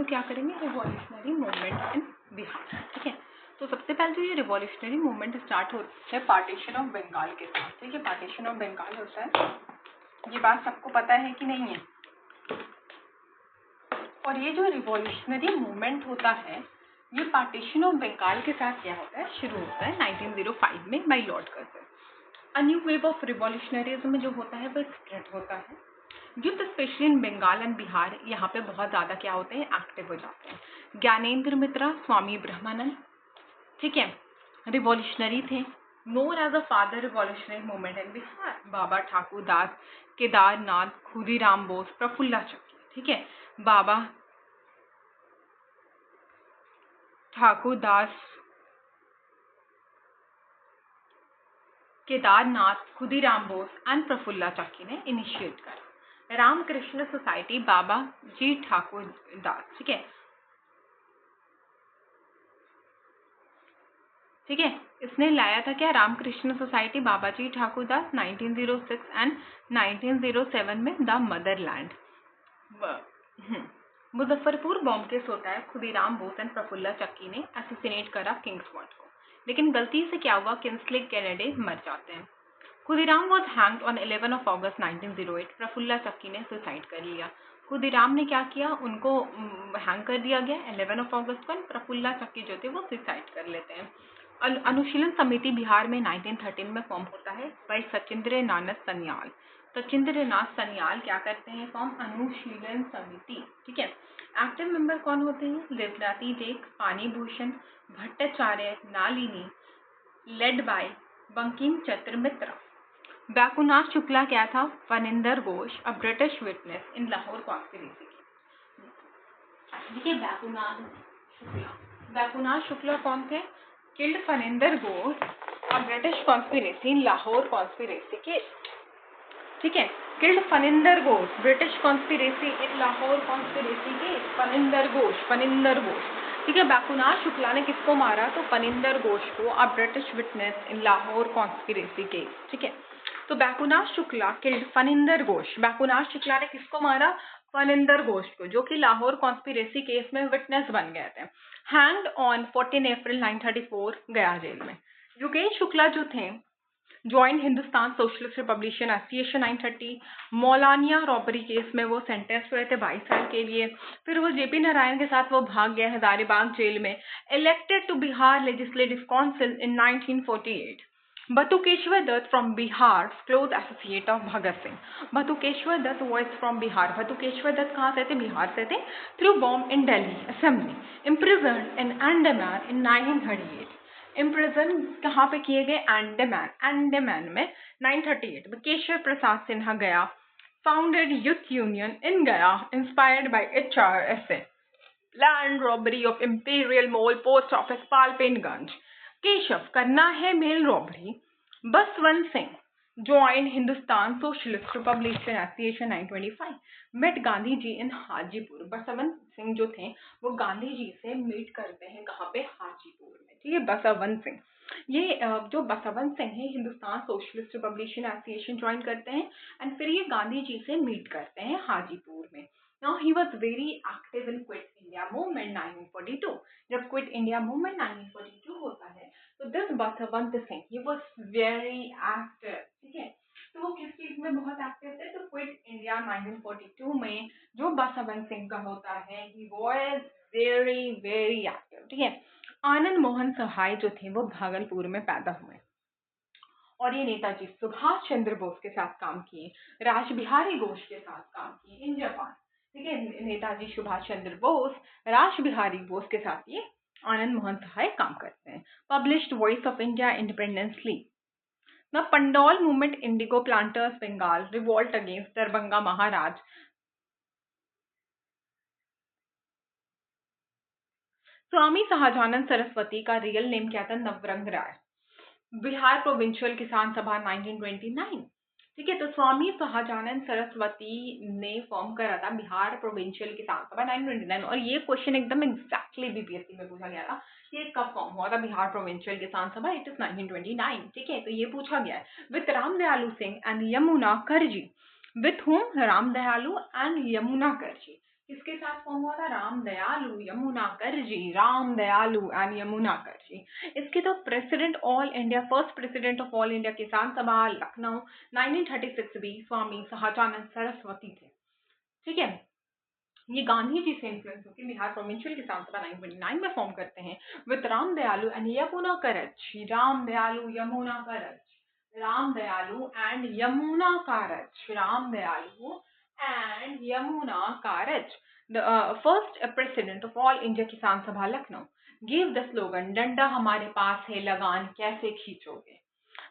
लोग क्या करेंगे, रिवॉल्यूशनरी मूवमेंट इन बिहार। ठीक है, तो सबसे पहले तो ये रिवॉल्यूशनरी मूवमेंट स्टार्ट होता है पार्टीशन ऑफ बंगाल के साथ। ठीक है, पार्टीशन ऑफ बंगाल होता है, ये बात सबको पता है कि नहीं है। और ये जो रिवॉल्यूशनरी मूवमेंट होता है ये पार्टीशन ऑफ बंगाल के साथ क्या होता है, शुरू होता है 1905 में by Lord Curzon. A new wave of revolutionarism जो होता है वो स्प्रेड होता है। Youth especially in Bengal and Bihar यहाँ पे बहुत ज़्यादा क्या होते हैं, एक्टिव हो जाते हैं। ज्ञानेंद्र मित्रा, स्वामी ब्रह्मानंद, ठीक है, रिवॉल्यूशनरी थे, known as a father revolutionary movement in Bihar. Baba Thakur Das, Kedarnath, Khudiram Bose, Prafulla Chaki. ठीक है, बाबा ठाकुर दास, केदारनाथ, खुदीराम बोस एंड प्रफुल्ला चक्की ने इनिशिएट करा। रामकृष्ण सोसाइटी, बाबा जी ठाकुर दास। ठीक है, ठीक है, इसने लाया था क्या, रामकृष्ण सोसाइटी, बाबा जी ठाकुर दास 1906 एंड 1907 में the motherland. Muzaffarpur bomb case होता है, खुदीराम बोस एंड प्रफुल्ला चक्की ने असैसिनेट करा किंग्सफोर्ड को, लेकिन गलती से क्या हुआ, किंग्सले केनेडी मर जाते हैं। खुदीराम वॉज हैंग्ड ऑन 11 अगस्त 1908। प्रफुल्ला चक्की ने सुसाइड कर लिया। खुदीराम ने क्या किया, उनको हैंग कर दिया गया 11 अगस्त को। प्रफुल्ला चक्की जो थे वो सुसाइड कर लेते हैं। अनुशीलन समिति बिहार में 1913 में फॉर्म होता है बाय सचिंद्र नाथ सन्याल। सचिंद्र नाथ सन्याल क्या करते हैं, फॉर्म अनुशीलन समिति। ठीक है, एक्टिव मेंबर कौन होते हैं, देवनाथी जेक, पानी भूषण भट्टाचार्य, नालिनी, लेड बाय बंकिम चंद्र मित्रा। बैकुनाथ शुक्ला क्या था, Phanindra Ghosh, a British witness in Lahore conspiracy की। देखिए बैकुनाथ शुक्ला कौन थे, killed Phanindra Ghosh, a British conspiracy in Lahore conspiracy के। ठीक है, killed Phanindra Ghosh, British conspiracy in Lahore conspiracy के, फनिंदर घोष। ठीक है, बैकुनाथ शुक्ला ने किसको मारा, तो फनिंदर घोष को, अ British witness in Lahore conspiracy के। ठीक है, तो बैकुनाथ शुक्ला किल्ड फनिंदर घोष। बैकुनाथ शुक्ला ने किसको मारा, फनिंदर घोष को, जो कि लाहौर कॉन्स्पिरेसी केस में विटनेस बन गए थे। हैंग्ड ऑन 14 अप्रैल 1934, गया जेल में। योगेश शुक्ला जो थे join Hindustan socialist republican association 930। Maulania robbery case में वो सेंटेंस हुए थे 22 साल के लिए। फिर वो जेपी नारायण के साथ वो भाग गए हजारीबाग जेल में। Elected to Bihar legislative council in 1948। Batukeshwar Dutt from Bihar, close associate of Bhagat Singh. Batukeshwar Dutt voice from Bihar. Batukeshwar Dutt कहाँ से थे, बिहार से थे। Threw bomb in Delhi assembly. Imprison in Andaman in 1938। Imprison कहाँ पे किए गए, अंडमान में 938। केशव प्रसाद सिन्हा गया। Founded youth union in Gaya, inspired by HRSA। Land robbery of imperial mall post office पालपेनगंज। केशव करना है mail robbery. Baswant Singh join Hindustan socialist republican association 925। Met Gandhi ji in Hajipur. Baswant Singh जो थे वो गांधी जी से मीट करते हैं, कहाँ पे, हाजीपुर में। ठीक है, बसवंत सिंह, ये जो बसवंत सिंह है Hindustan socialist republican association join करते हैं एंड फिर ये गांधी जी से मीट करते हैं हाजीपुर में। Now he was very active in Quit India Movement 1942. जब Quit India Movement 1942 होता है तो this Baswant Singh he was very active। ठीक है, तो वो किस चीज में बहुत एक्टिव थे, तो क्विट इंडिया 1942 में जो बसवंत सिंह का होता है he was very active। ठीक है, आनंद मोहन सहाय जो थे वो भागलपुर में पैदा हुए और ये नेताजी सुभाष चंद्र बोस के साथ काम किए, रासबिहारी घोष के साथ काम किए इन जापान। ठीक है, नेताजी सुभाष चंद्र बोस, रासबिहारी बोस के साथ ये आनंद मोहन सहाय काम करते हैं। Published voice of India independence league. ना Pandaul movement, indigo planters Bengal, revolt against Darbhanga Maharaj. Swami Sahajanand Saraswati का रियल नेम क्या था, नवरंग राय। बिहार प्रोविंशियल किसान सभा 1929। ठीक है, तो स्वामी सहजानंद सरस्वती ने फॉर्म करा था बिहार प्रोविंशियल किसान सभा 1929। और ये क्वेश्चन एकदम एग्जैक्टली बीपीएससी में पूछा गया था, ये कब फॉर्म हुआ था बिहार प्रोविंशियल किसान सभा, इट इज 1929। ठीक है, तो ये पूछा गया है। With Ramdayalu Singh and Yamuna Karji. With whom, Ramdayalu and Yamuna Karji. किसके साथ फॉर्म हुआ था? राम दयालु यमुनाकर जी, राम दयालु एंड यमुनाकर जी। इसके तो president all India, first president of all India Kisan Sabha Lucknow 1936 भी स्वामी सहजानंद सरस्वती थे। ठीक है, ये गांधी जी से इन्फ्लुएंस होकर बिहार प्रोविंशियल किसान सभा 1929 में फॉर्म करते हैं विद राम दयालु एंड यमुना करच। राम दयालु यमुना करच, Ram Dayalu and Yamuna Karach, Ram Dayalu and Yamuna Karach. The first president of all India Kisan Sabha Lucknow give the slogan डंडा हमारे पास है लगान कैसे खींचोगे,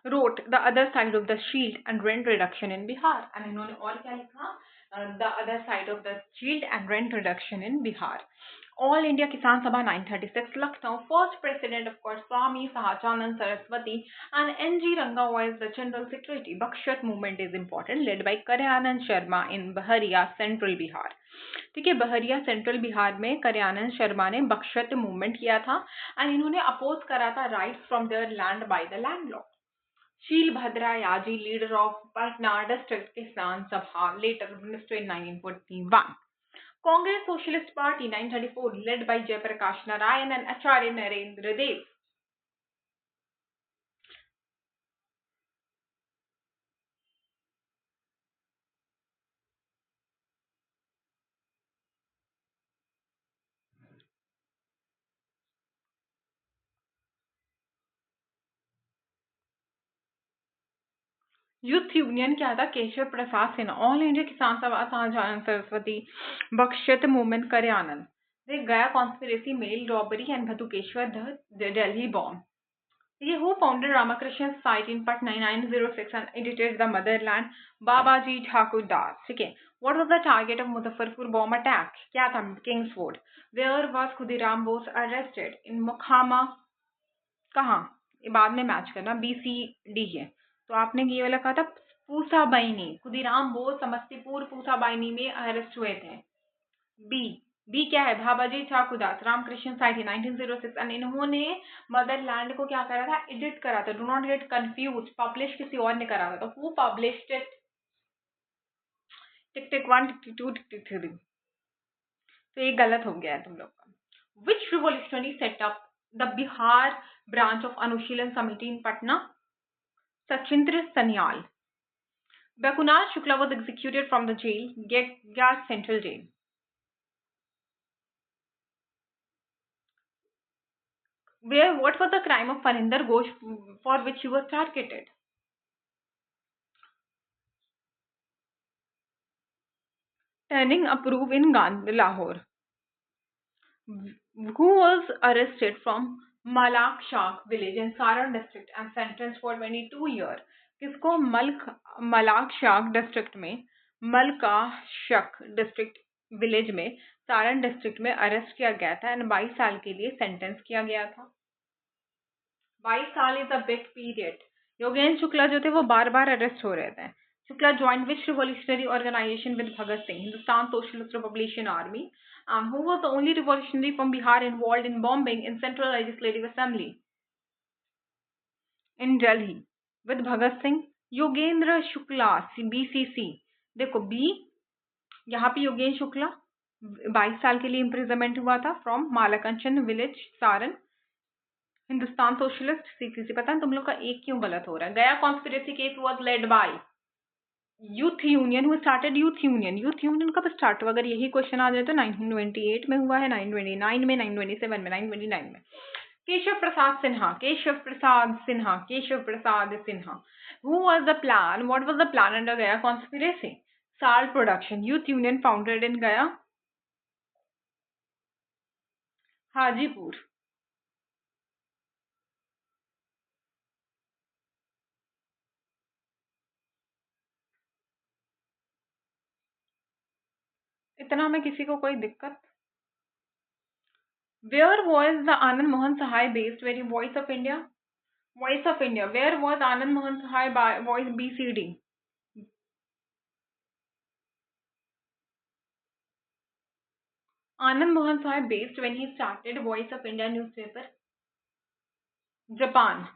wrote the other side of the shield and rent reduction in Bihar। and इन्होंने और क्या लिखा? The other side of the shield and rent reduction in Bihar। All India Kisan Sabha 936 Lucknow, first president of course Swami Sahajanand Saraswati and N.G. Ranga was the general secretary। Bakshat movement is important, led by Karyanand Sharma in Bahariya, central Bihar। ठीक है, बहरिया central Bihar में करयानंद शर्मा ने बक्षत movement किया था and इन्होंने oppose करा था rights from there land by the landlord. Shilbhadra Yaji, leader of Patna district Kisan Sabha, later minister in 1941। Congress Socialist Party 1934, led by Jayaprakash Narayan and Acharya Narendra Dev। Youth union क्या था? Keshav Prasad Sinha. All India Kisan Sabha Sahajanand Saraswati, Bakasht movement Karyanand, Gaya conspiracy, mail robbery and Batukeshwar Delhi bomb. ये who founded Ramakrishna Society in Patna 1906 and edited the Motherland? Babaji Thakur Das। ठीक है, what was the target of Muzaffarpur bomb attack? क्या था? Kingsford। Where was Khudiram Bose arrested? In Mokhama। कहाँ? ये बाद में match करना, BCD है। तो आपने ये वाला कहा था पूसा बाइनी, खुदीराम बोस समस्तीपुर पूसा बाइनी में अरेस्ट हुए थे। बी क्या है? बाबाजी ठाकुरदास, रामकृष्ण सोसाइटी 1906 एंड इन्होंने मदरलैंड को क्या करा था? एडिट करा था। Do not get confuse, publish किसी और ने करा था। तो हु पब्लिश्ड इट? टिक टिक 1 टिक टिक 2 टिक टिक 3। तो ये गलत हो गया है तुम लोग का। Which revolutionary set up the Bihar branch of Anushilan Samiti in Patna? Sachindra Sanyal. Bakunar Shukla was executed from the jail, Ghat Central Jail। What was the crime of Faninder Ghosh for which he was targeted? Turning a proof in Lahore। Who was arrested from Malak Shak village in Saran district and sentenced for 22 years? किसको? मलाक शाक district में, मलका शक district village में, Saran district में arrest किया गया था एंड 22 साल के लिए सेंटेंस किया गया था। 22 साल is a big period. Yogendra Shukla जो थे वो बार बार अरेस्ट हो रहे थे। Shukla joint which revolutionary organisation with Bhagat Singh? Hindustan socialist republican army. And who was the only revolutionary from Bihar involved in bombing in Central Legislative Assembly in Delhi with Bhagat Singh? Yogendra Shukla, BCC। देखो B, यहाँ पे योगेंद्र शुक्ला 22 साल के लिए imprisonment हुआ था from Malakanchan village Saran. Hindustan socialist CCC। पता है तुम लोग का एक क्यों गलत हो रहा है? गया conspiracy case was led by youth union. Who started youth union? Youth union कब स्टार्ट हुआ? अगर यही क्वेश्चन आ जाए तो 1928 में हुआ है, 1929 में, 1927 में, 1929 में। Keshav Prasad Sinha, Keshav Prasad Sinha, Keshav Prasad Sinha. Who was the plan? What was the plan under Gaya conspiracy? Salt production. Youth union founded in Gaya, Hajipur. इतना में किसी को कोई दिक्कत? Where was the Anand Mohan Sahai based? Very Voice of India? Voice of India। Where was Anand Mohan Sahai voice? BCD। Anand Mohan Sahai based when he started Voice of India newspaper? Japan।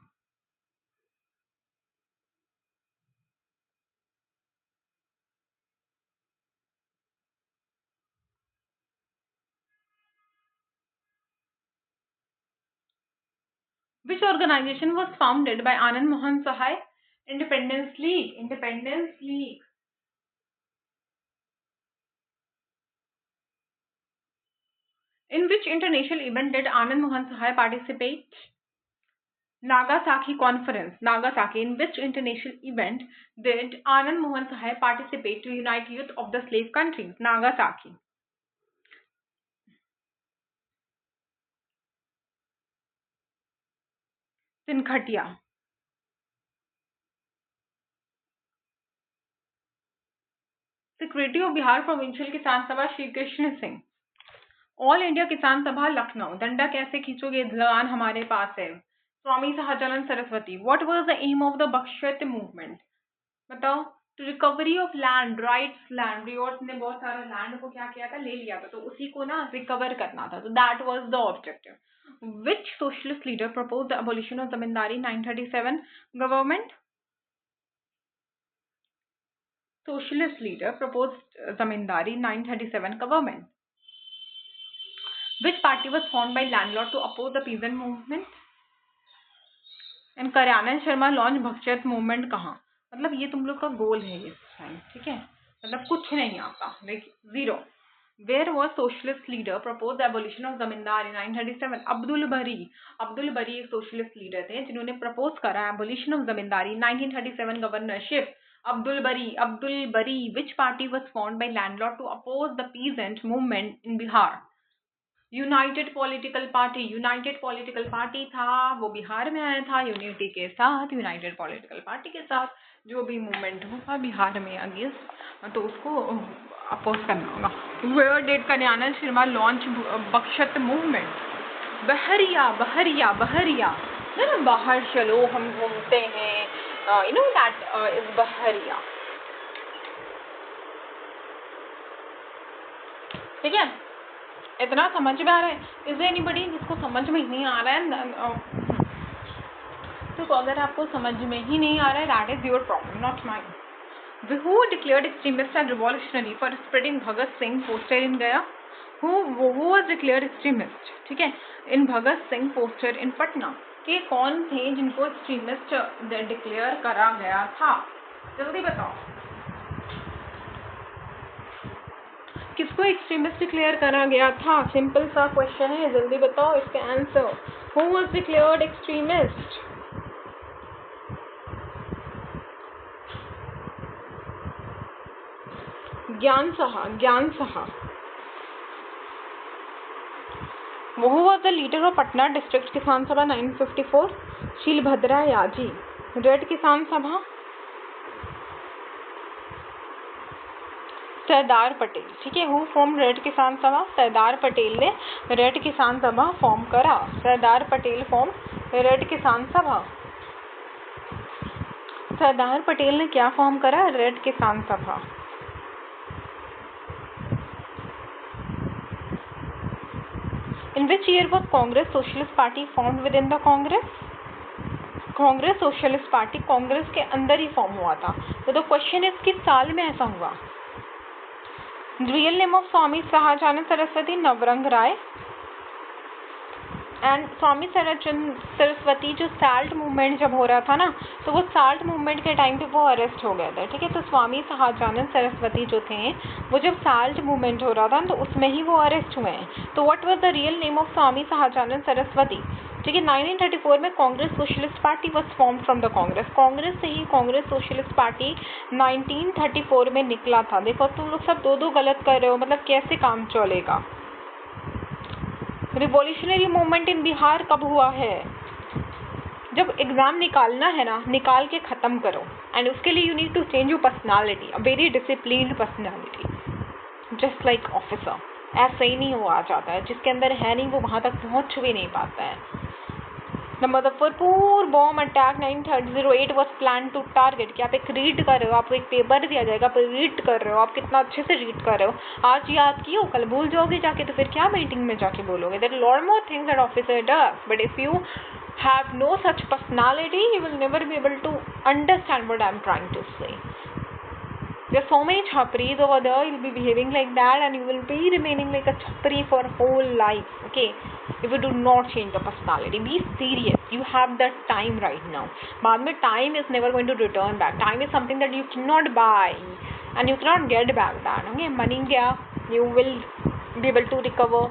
Which organization was founded by Anand Mohan Sahai? Independence League. Independence League. In which international event did Anand Mohan Sahai participate? Nagasaki Conference. Nagasaki. In which international event did Anand Mohan Sahai participate to unite youth of the slave countries? Nagasaki. Tinkhatiya. Secretary of Bihar Provincial Kisan Sabha Shri Krishna Singh. All India Kisan Sabha Lucknow. डंडा कैसे खींचोगे लगान हमारे पास है. Swami Sahajanand Saraswati. What was the aim of the Bakasht movement? बताओ. To recovery of land, rights land. रियोर्स ने बहुत सारा लैंड को क्या किया था, ले लिया था, तो उसी को ना रिकवर करना था. तो that was the objective. Which socialist leader propose the abolition of zamindari 937 government? Socialist leader proposed zamindari 937 government. Which party was formed by landlord to oppose the peasant movement? And Karyanan Sharma launched Bakasht movement कहाँ? मतलब ये तुम लोग का गोल है इस time, ठीक है. मतलब कुछ नहीं आता, like zero. Where was socialist leader proposed the abolition of zamindari 937? Abdul बरी. अब्दुल बरी एक सोशलिस्ट लीडर थे जिन्होंने प्रपोज करा abolition of zamindari 1937 governorship. Abdul Bari. Which party was formed by landlord to oppose the peasant movement in Bihar? United political party. United political party था, वो बिहार में आया था यूनिटी के साथ. यूनाइटेड पॉलिटिकल पार्टी के साथ जो भी मूवमेंट होगा बिहार में अगेंस्ट, तो उसको अपोज करना होगा. Where did Kalyan Sharma launch Bakasht movement? Bahariya. Bahariya. Bahariya ना, बाहर चलो हम घूमते हैं, you know that is बहरिया. ठीक है, इतना समझ में आ रहा है? इज एनीबडी जिसको समझ में नहीं आ रहा है? तो अगर आपको समझ में ही नहीं आ रहा है, that is your problem, not mine. Who declared extremist and revolutionary for spreading Bhagat Singh poster in Gaya? Who was declared extremist? ठीक है, in Bhagat Singh poster in Patna. के कौन थे जिनको एक्सट्रीमिस्ट डिक्लेयर करा गया था? जल्दी बताओ. किसको एक्सट्रीमिस्ट डिक्लेयर करा गया था? सिंपल सा क्वेश्चन है, जल्दी बताओ इसका answer. Who was declared extremist? ज्ञान साहा. ज्ञान Saha. Who was the leader of Patna district किसान सभा 954? शीलभद्रा याजी. रेड किसान सभा सरदार पटेल. ठीक है, हु फॉर्म रेड किसान सभा? सरदार पटेल ने रेड किसान सभा फॉर्म करा. सरदार पटेल फॉर्म रेड किसान सभा. सरदार पटेल ने क्या फॉर्म करा? रेड किसान सभा. In which year was Congress Socialist Party formed within the Congress? Congress socialist party Congress के अंदर ही फॉर्म हुआ था. तो द क्वेश्चन इज किस साल में ऐसा हुआ? Real name of Swami Sahajanand Saraswati Navrang Rai. And Swami Saraswati जो साल्ट मूवमेंट जब हो रहा था ना, तो वो साल्ट मूवमेंट के टाइम पे वो अरेस्ट हो गया था. ठीक है, तो स्वामी सहजानंद सरस्वती जो थे वो जब साल्ट मूवमेंट हो रहा था तो उसमें ही वो अरेस्ट हुए हैं. तो what was the real name of Swami Sahajanand Saraswati? ठीक है, 1934 में Congress socialist party was form from the Congress. Congress से ही कांग्रेस सोशलिस्ट पार्टी 1934 में निकला था. देखो तुम लोग सब दो गलत कर रहे हो, मतलब कैसे काम चलेगा? रिवॉल्यूशनरी मूवमेंट इन बिहार कब हुआ है? जब एग्जाम निकालना है ना, निकाल के खत्म करो. एंड उसके लिए you need to change your personality, a very disciplined personality, just like officer. ऐसा ही नहीं हुआ जाता है, जिसके अंदर है नहीं वो वहां तक पहुंच भी नहीं पाता है. The Muzaffarpur bomb attack 1908 was planned to target. कि आप एक रीड कर रहे हो, आपको एक पेपर दिया जाएगा, आप रीड कर रहे हो, आप कितना अच्छे से रीड कर रहे हो. आज याद किए हो, कल भूल जाओगे जाके, तो फिर क्या मीटिंग में जाके बोलोगे? There are lot more things that officer does, but if you have no such personality, you will never be able to understand what I am trying to say. There are so many chhapris over there. You'll be behaving like that, and you will be remaining like a chhapri for whole life. Okay, if you do not change the personality, be serious. You have that time right now. बाद में time is never going to return back. Time is something that you cannot buy and you cannot get back that. Okay, money गया, you will be able to recover.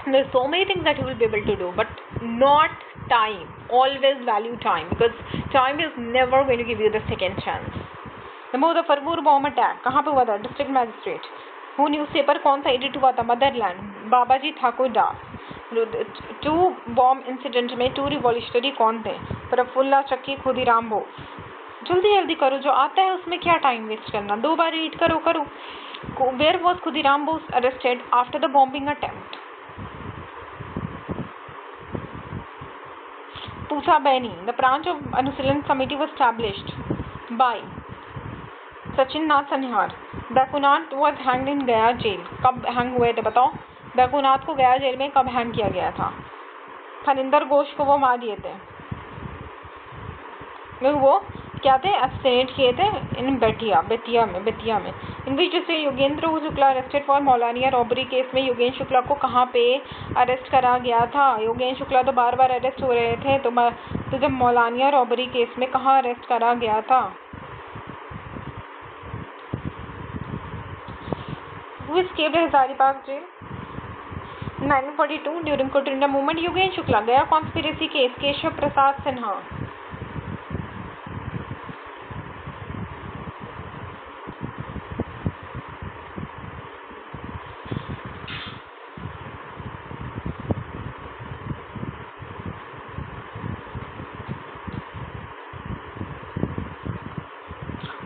There's so many things that you will be able to do, but not time. Always value time, because time is never going to give you the second chance. The Muzaffarpur bomb attack कहाँ पे हुआ था? District magistrate. वो newspaper कौन सा edit हुआ था? Motherland, बाबाजी Thakur Das. 2 bomb incident में 2 रिवॉल्यूशनरी कौन थे? प्रफुल्ला चक्की, खुदीराम बोस. जल्दी जल्दी करो, जो आता है उसमें क्या टाइम वेस्ट करना. 2 बार रीड करो. Where was Khudiram Bose arrested after the bombing attempt? Pusa Beni. The branch of Anushilhan Committee was established by Sachin Nath Sanihar. Baikunth was hanged in Gaya jail. कब हैंग हुए थे बताओ? बैकुनाथ को गया जेल में कब हैंग किया गया था? फनिंदर घोष को वो मार दिए थे. वो क्या थे? असैसिनेट किए थे इन बेतिया में. इन विच से Yogendra Shukla arrested for Maulania robbery case में योगेंद्र शुक्ला को कहाँ पे अरेस्ट करा गया था? योगेंद्र शुक्ला तो बार बार अरेस्ट हो रहे थे, तो जब मौलानिया रॉबरी केस में कहाँ अरेस्ट करा गया था? Who escaped Hazaribagh jail 1942 during quit India movement? Yogendra Shukla. Gaya conspiracy case Keshav Prasad Sinha.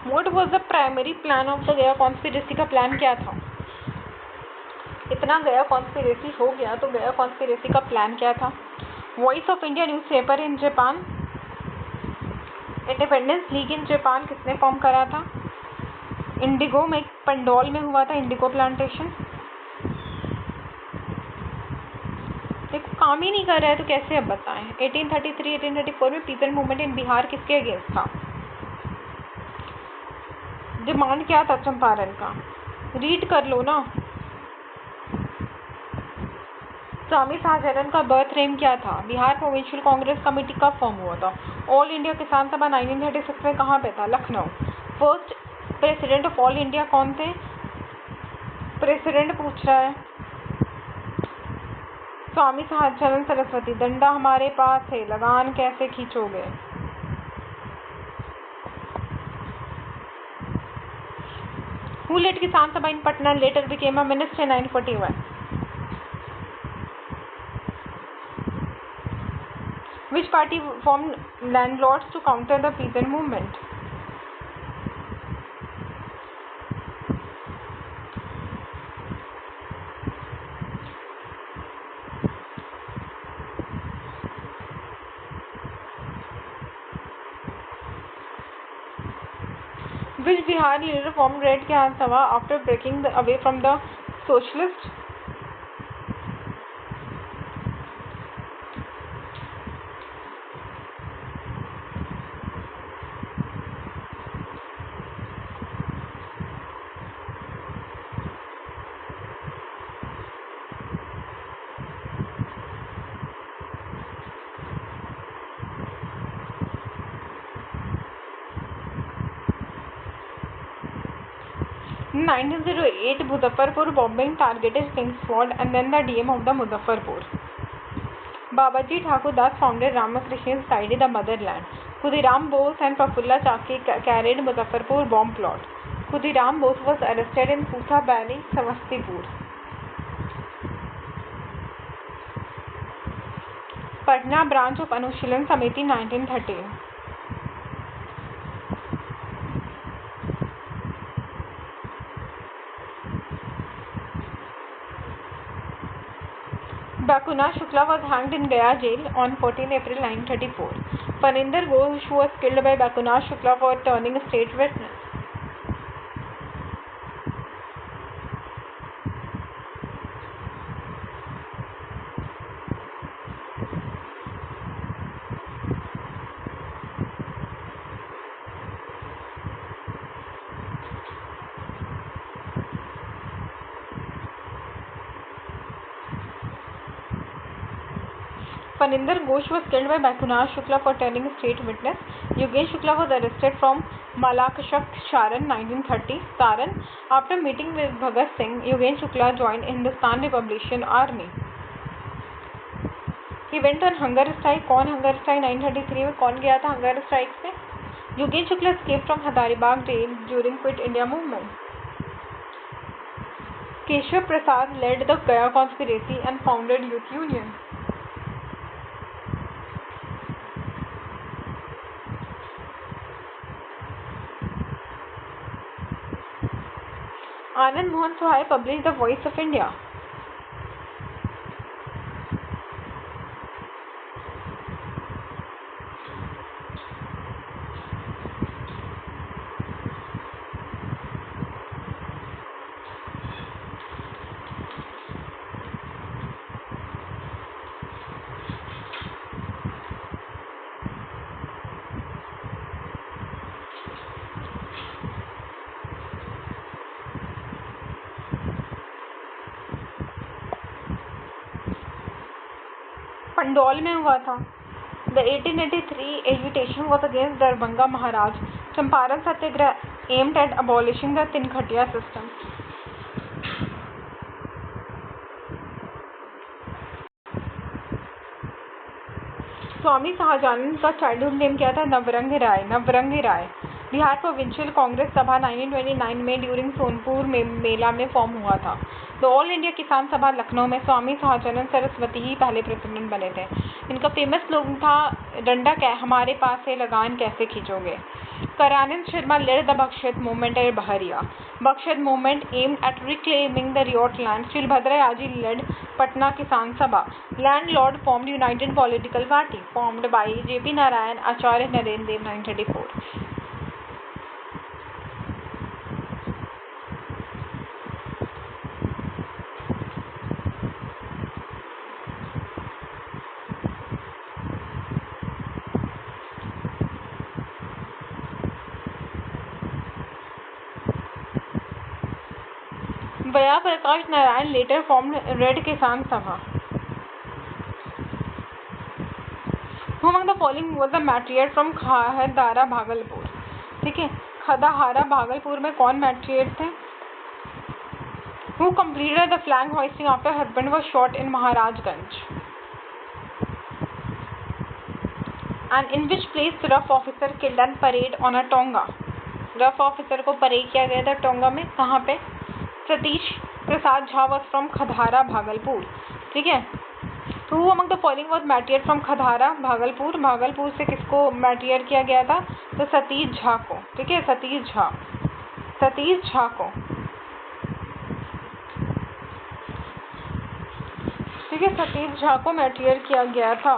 What was the primary plan of the Gaya conspiracy? का प्लान क्या था? इतना गया कॉन्स्पिरेसी हो गया तो गया कॉन्स्पिरेसी का प्लान क्या था? Voice of India newspaper in Japan. Independence league in Japan किसने फॉर्म करा था? इंडिगो में, पंडोल में हुआ था इंडिगो प्लांटेशन. देखो काम ही नहीं कर रहा है तो कैसे अब बताएं. 1833-1834 में पीपल मूवमेंट इन बिहार किसके अगेंस्ट था? डिमांड क्या था चंपारण का? रीड कर लो ना. स्वामी शाहजहान का बर्थ नेम क्या था? बिहार प्रोविंशियल कांग्रेस कमेटी कब फॉर्म हुआ था? ऑल इंडिया किसान सभा 1936 में कहाँ पे था? Lucknow. First president of all India कौन थे? प्रेसिडेंट पूछ रहा है. स्वामी शाहजहान सरस्वती. डंडा हमारे पास है, लगान कैसे खींचोगे? Who led किसान सभा in Patna later became a minister in 1941? Which party formed landlords to counter the peasant movement? Which Bihar leader formed Red Kisan Sabha after breaking away from the socialist? In 1908, Muzaffarpur bombing targeted King's Ford and then the DM of the Muzaffarpur. Babaji Thakur Das founded Ramakrishna Society, the motherland. Khudiram Bose and Prafulla Chaki carried Muzaffarpur bomb plot. Khudiram Bose was arrested in Pusa Bani, Samastipur. Patna branch of Anushilhan Samiti 1913. Bakuna Shukla was hanged in Gaya jail on 14 April 1934. Faninder Ghosh was killed by Bakuna Shukla for turning state witness. Faninder Ghosh was killed by Baikunath Shukla for telling state witness. Yogesh Shukla was arrested from Malakshak Saran 1930 Saran. After meeting with Bhagat Singh, Yogesh Shukla joined Hindustan Republican Army. He went on hunger strike. कौन hunger strike 1933 में कौन गया था hunger strike पे? Yogesh Shukla escaped from Hazaribagh jail during Quit India movement. Keshav Prasad led the Gaya conspiracy and founded Youth Union. Anand Mohan Sohai published The Voice of India. Pandaul में हुआ था. The 1883 agitation was against Darbhanga Maharaj. Champaran Satyagraha aimed at abolishing the Tinkhatiya system. स्वामी शाहजानंद का childhood name क्या था? नवरंग राय. नवरंग राय. Bihar provincial Congress सभा 1929 में during Sonpur में मेला में फॉर्म हुआ था. तो ऑल इंडिया किसान सभा लखनऊ में स्वामी शाहजानंद सरस्वती ही पहले प्रेसिडेंट बने थे. इनका फेमस स्लोगन था डंडा हमारे पास है लगान कैसे खींचोगे. करानंद Sharma led the Bakshat movement at Bahariya. Bakshat movement aimed at reclaiming the riot land. Shilbhadra Yaji led Patna Kisan Sabha. Landlord formed United Political Party formed by J.P. Narayan, Acharya Naren Dev 1934. Vaya Prakash Narayan later formed Red Kisan Sabha. Who among the following was the matriarch from खदाहारा Bhagalpur? ठीक है, खदाहारा भागलपुर में कौन matriarch थे? Who completed the flag hoisting after husband was shot in Maharajganj? And in which place rough officer killed and parade on a Tonga? rough officer को parade किया गया था टोंगा में. कहाँ पे? Satish Prasad Jha was from खदाहारा Bhagalpur. ठीक है. तो who among the following was matriarch from खदाहारा Bhagalpur? Bhagalpur से किसको matriarch किया गया था? तो सतीश झा को. ठीक है, सतीश झा. सतीश झा को. ठीक है, सतीश झा को matriarch किया गया था.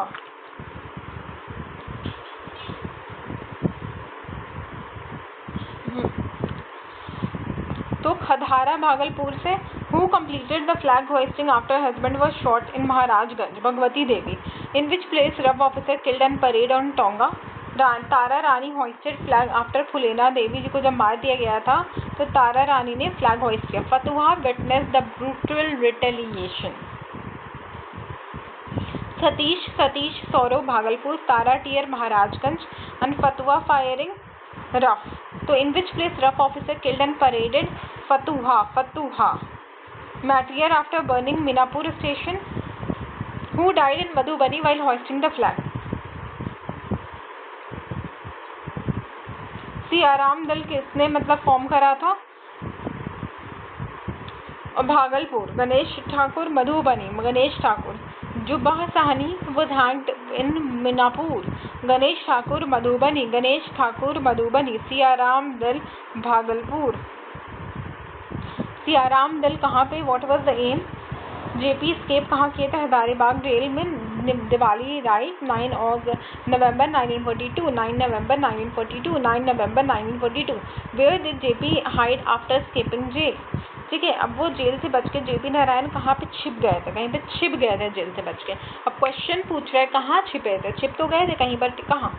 तो खदाहारा भागलपुर से who completed the flag hoisting after husband was shot in Maharajganj? Bhagwati Devi. In which place rough officer killed and parade on Tonga? Tara Rani hoisted flag after Phulena देवी जी को जब मार दिया गया था तो तारा रानी ने flag hoist किया. Fatuha witnessed the brutal retaliation. Satish Saurav Bhagalpur. Tara टियर Maharajganj. and Fatuha firing rough. तो in which place rough officer killed and paraded? Fatuha. Matriarch after burning Minapur station. Who died in Madhubani while hoisting the flag? Siyaram दल किसने मतलब फॉर्म करा था? भागलपुर. गणेश ठाकुर. मधुबनी. गणेश ठाकुर. जुब्बा Sahni was hanged in Minapur. Ganesh Thakur Madhubani. Ganesh Thakur Madhubani. Siyaram Dal Bhagalpur. Siyaram Dal कहाँ पे? What was the aim? JP escape कहाँ किए थे? हजारीबाग जेल में. Diwali right 9 November 1942. 9 November 1942. 9 November 1942. Where did JP hide after escaping jail? ठीक है, अब वो जेल से बच के जेपी नारायण कहाँ पे छिप गए थे? कहीं पे छिप गए थे जेल से बच के. अब क्वेश्चन पूछ रहा है कहाँ छिपे थे? छिप तो गए थे कहीं पर. कहाँ?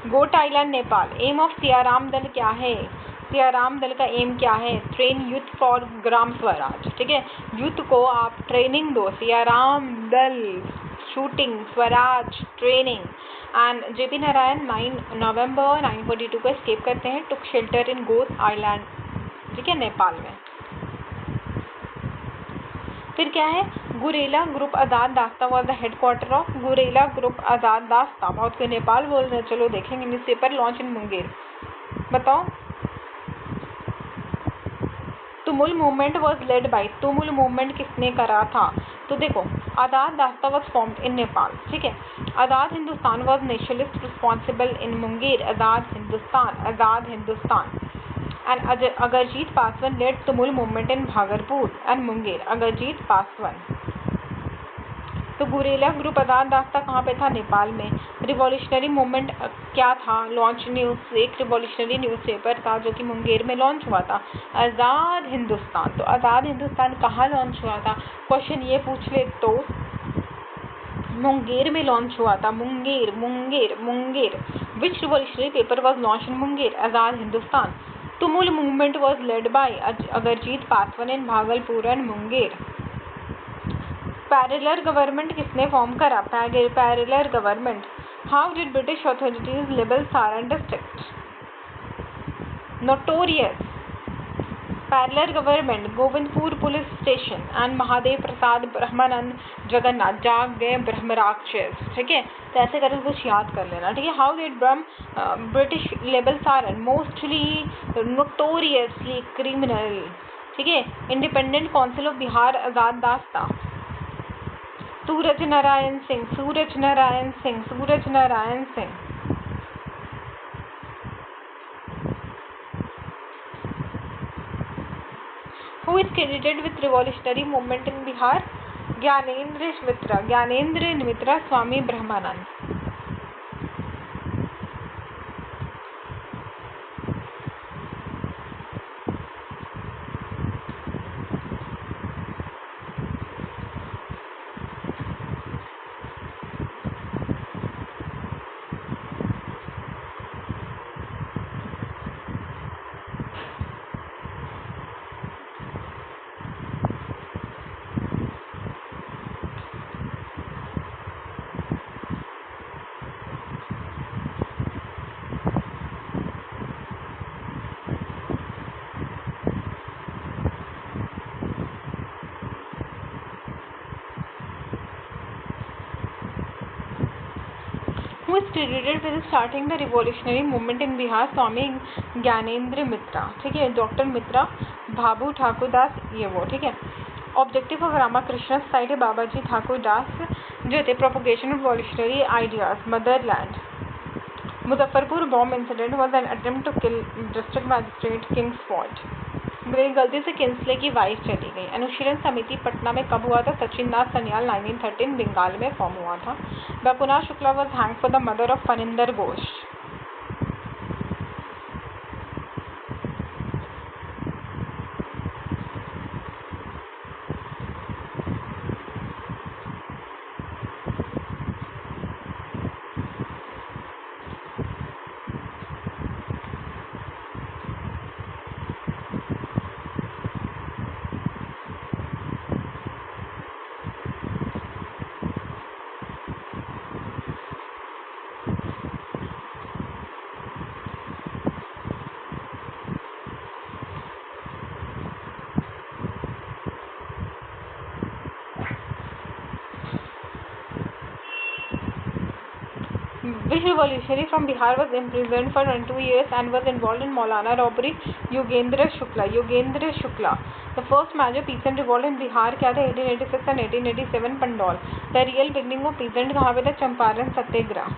Goat island Nepal. Aim of Siyaram Dal क्या है? सियाराम दल का एम क्या है? Train youth for Gram Swaraj. ठीक है, यूथ को आप ट्रेनिंग दो. सियाराम दल shooting, Swaraj, training. And JP Narayan 9 November 1942 को escape करते हैं, took shelter in Goth Island, ठीक है, नेपाल में। फिर क्या है, Gurela group Azad Dasta was the headquarter of guerrilla group Azad Dasta. बहुत कोई नेपाल बोल रहे हैं, चलो देखेंगे। न्यूज़पेपर लॉन्च इन मुंगेर, बताओ। Tumul movement was led by, Tumul movement किसने करा था? तो देखो, आज़ाद Dasta was formed in Nepal, ठीक है। Azad Hindustan was nationalist responsible in Munger, Azad Hindustan, Azad Hindustan. And Agarjit Paswan led Tumul movement in Bhagalpur and Munger, Agarjit Paswan. तो गुरेला ग्रुप आज़ाद दास्ता कहाँ पे था? नेपाल में। रिवॉल्यूशनरी मूवमेंट क्या था? लॉन्च न्यूज़, एक रिवॉल्यूशनरी न्यूज़पेपर था जो कि मुंगेर में लॉन्च हुआ था, आज़ाद हिंदुस्तान। तो आज़ाद हिंदुस्तान कहाँ लॉन्च हुआ था? क्वेश्चन ये पूछ ले तो मुंगेर में लॉन्च हुआ था, Munger Munger Munger. Which revolutionary paper was launch in Munger? Azad Hindustan. Tumul movement was led by Agarjit Paswan in Bhagalpur and Munger. Parallel government किसने फॉर्म करा? Parallel government. How did British authorities label Saran district? Notorious. Parallel government, Govindpur police station and Mahadev Prasad Brahmanand Jagannath जाग गए ब्रह्म राक्षस, ठीक है। तो ऐसे करके कुछ याद कर लेना, ठीक है। How did British label Saran? Mostly notoriously criminal, ठीक है। Independent council of Bihar Azad Dasta, Suraj Narayan Singh, Suraj Narayan Singh, Suraj Narayan Singh. Who is credited with revolutionary movement in Bihar? Gyanendra Mitra, Gyanendra Mitra, Swami Brahmanand. Who is credited with starting the revolutionary movement in Bihar? स्वामी ज्ञानेंद्र मित्रा, ठीक है। Doctor मित्रा, भाभू ठाकुर दास, ये वो, ठीक है। Objective of Ramakrishna society, बाबाजी ठाकुर दास जो थे। Propagation of revolutionary ideas, motherland. Muzaffarpur bomb incident was an attempt to kill district magistrate Kingsford. गलती से किंसले की वाइफ चली गई। अनुशीलन समिति पटना में कब हुआ था? सचिन नाथ सन्याल 1913 बंगाल में फॉर्म हुआ था। Baikunth Shukla was hang for the mother of Phanindra Ghosh. Which revolutionary from Bihar was imprisoned for 22 years and was involved in Maulana robbery? Yogendra Shukla. Yogendra Shukla. The first major peasant revolt in Bihar क्या था? 1886 and 1887 Pandaul. The real beginning of peasant कहाँ पे था? चंपारण सत्याग्रह.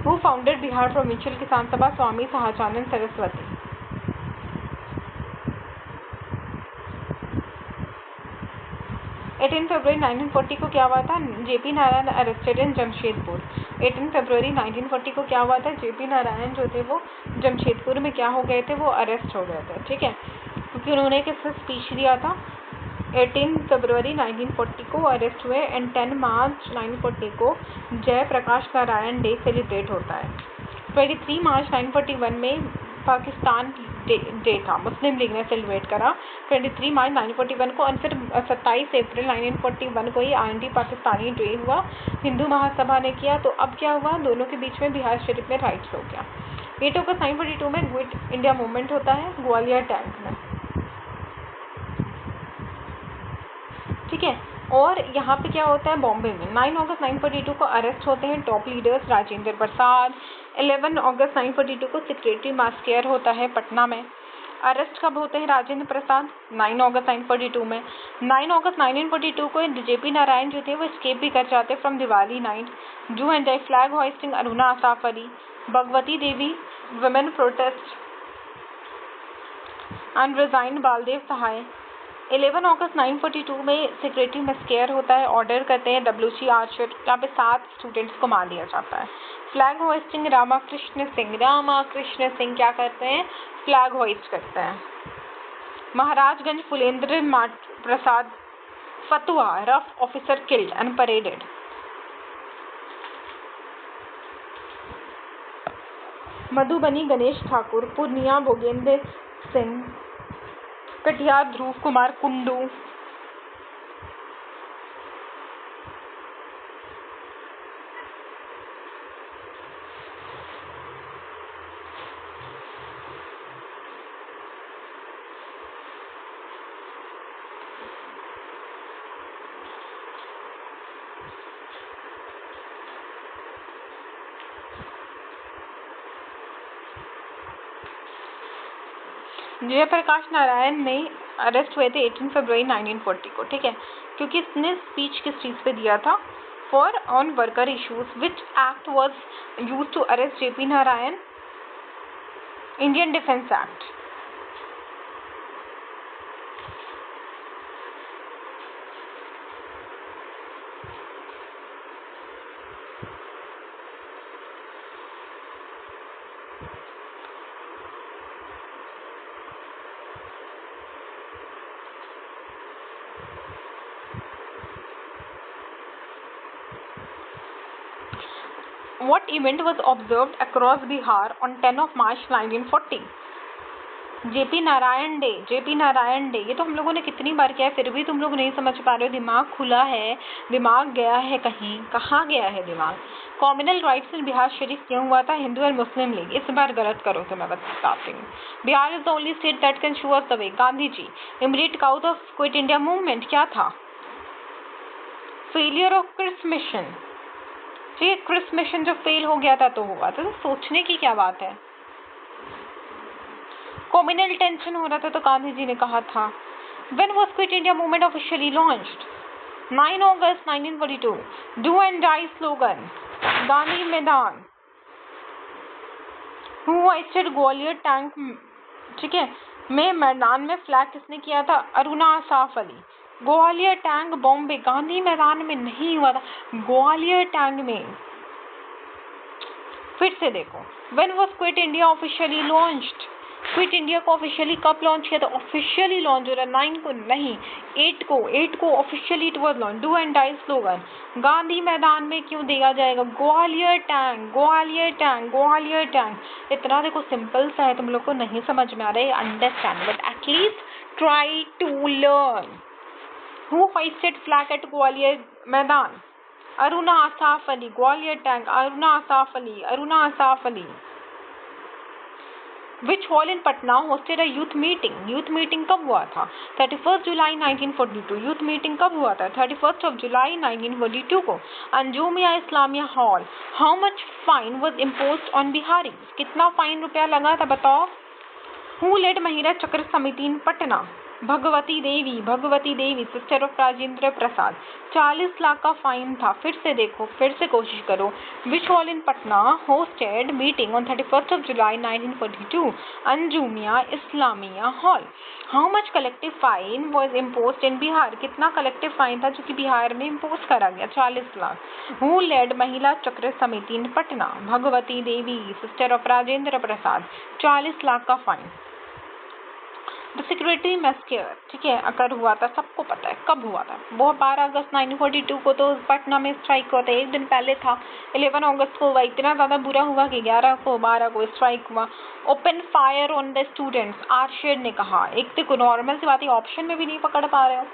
Who founded Bihar Provincial किसान सभा? स्वामी सहजानंद सरस्वती. 18 फरवरी 1940 को क्या हुआ था? JP Narayan arrested in Jamshedpur. 18 फरवरी 1940 को क्या हुआ था? जेपी नारायण जो थे वो जमशेदपुर में क्या हो गए थे? वो अरेस्ट हो गए थे, ठीक है, क्योंकि उन्होंने किससे स्पीच दिया था? 18 फरवरी 1940 को अरेस्ट हुए एंड 10 मार्च 1940 को जयप्रकाश नारायण डे सेलिब्रेट होता है। 23 मार्च 1941 में पाकिस्तान डे था, मुस्लिम लीग ने सेलिब्रेट करा 23 मार्च 1941 को, और फिर 27 अप्रैल 1941 को ही आंटी पाकिस्तानी डे हुआ, हिंदू महासभा ने किया। तो अब क्या हुआ, दोनों के बीच में बिहार शरीफ में राइट्स हो गया। 8 अगस्त 1942 में क्विट इंडिया मूवमेंट होता है ग्वालियर टैंक में, ठीक है। और यहाँ पे क्या होता है, बॉम्बे में 9 अगस्त 1942 को अरेस्ट होते हैं टॉप लीडर्स राजेंद्र प्रसाद। 11 अगस्त 1942 को सेक्रेटरी मास्केयर होता है पटना में। अरेस्ट कब होते हैं राजेंद्र प्रसाद, 9 अगस्त 1942 में। 9 अगस्त 1942 को जेपी नारायण जो थे वो स्केप भी कर जाते फ्रॉम दिवाली नाइट। जू and flag hoisting Aruna Asaf Ali, Bhagwati Devi women protest and resign Baldev Sahay. 11 अगस्त 1942 में सेक्रेटरी मस्केयर होता है, ऑर्डर करते हैं WC आर्चर, यहाँ पे 7 स्टूडेंट्स को मार दिया जाता है। फ्लैग होइस्टिंग रामाकृष्ण सिंह क्या करते हैं, फ्लैग होइस्ट करते हैं। Maharajganj Phulendra Prasad Fatuha, rough officer killed and paraded. Madhubani Ganesh Thakur, Purnia Bhogendra Singh, Katihar Dhruv Kumar Kundu. Jayaprakash Narayan ने अरेस्ट हुए थे 18 फरवरी 1940 को, ठीक है, क्योंकि इसने स्पीच किस चीज पे दिया था, for on worker issues. Which act was used to arrest JP Narayan, Indian defence act. What event was observed across Bihar on 10 of March 1940? JP Narayan day. ये तो हम लोगों ने कितनी बार किया है, फिर भी तुम लोग नहीं समझ पा रहे हो। दिमाग खुला है, दिमाग गया है कहीं, कहाँ गया है दिमाग। कॉम्युनल राइट्स इन बिहार शरीफ क्यों हुआ था, हिंदू और मुस्लिम लीग। इस बार गलत करो तो मैं बताती हूँ। Bihar is the only state that can show us the way, Gandhi ji. Immediate cause of quit India movement क्या था, फेलियर ऑफ क्रिस मिशन। ठीक, क्रिस मिशन जो फेल हो गया था तो हुआ था, तो सोचने की क्या बात है। कॉम्युनल टेंशन हो रहा था तो गांधी जी ने कहा था। When was Quit India movement officially launched? 9 August 1942, Do and Die slogan, Gandhi मैदान। Who hoisted ग्वालियर टैंक, ठीक है, में मैदान में फ्लैग किसने किया था, अरुणा आसाफ अली। ग्वालियर टैंक बॉम्बे, गांधी मैदान में नहीं हुआ था, ग्वालियर टैंक में। फिर से देखो, When was Quit India officially launched? Quit India को ऑफिशियली कब लॉन्च किया था, ऑफिशियली लॉन्च हो रहा है 9 को नहीं, 8 को officially it was launch. Do and die slogan, Gandhi Maidan में क्यों दिया जाएगा, ग्वालियर टैंक। इतना देखो सिंपल सा है, तुम लोग को नहीं समझ में आ रहा है, understand, but at least try to learn. Who hoisted flag at Gwalior Maidan, Aruna Asaf Ali. Gwalior tank, Aruna Asaf Ali. Which hall in Patna hosted a youth meeting? Youth meeting कब हुआ था, 31 जुलाई 1942। यूथ मीटिंग कब हुआ था, 31 of July 1942 को, Anjumiya Islamia hall. How much fine was imposed on Bihari, कितना fine रुपया लगा था बताओ। हु लेड महिला चक्र समिति इन पटना, भगवती देवी सिस्टर ऑफ राजेंद्र प्रसाद। 40 लाख का फाइन था। फिर से देखो, फिर से कोशिश करो। Which hall in Patna hosted meeting on 31 of July 1942, Anjumiya Islamia hall. How much collective fine was imposed in Bihar, कितना कलेक्टिव फाइन था जो कि बिहार में इम्पोज करा गया, 40 लाख। हु लेड महिला चक्र समिति इन पटना, भगवती देवी सिस्टर ऑफ राजेंद्र प्रसाद। 40 लाख का फाइन। द सिक्योरिटी मैस्केयर, ठीक है, अगर हुआ था, सबको पता है कब हुआ था। वो 12 अगस्त 1942 को तो पटना में स्ट्राइक हुआ था, एक दिन पहले था 11 अगस्त को हुआ। इतना ज़्यादा बुरा हुआ कि 11 को 12 को स्ट्राइक हुआ। Open fire on the students, आरशेड ने कहा। एक तो नॉर्मल सी बात है, ऑप्शन में भी नहीं पकड़ पा रहे हो।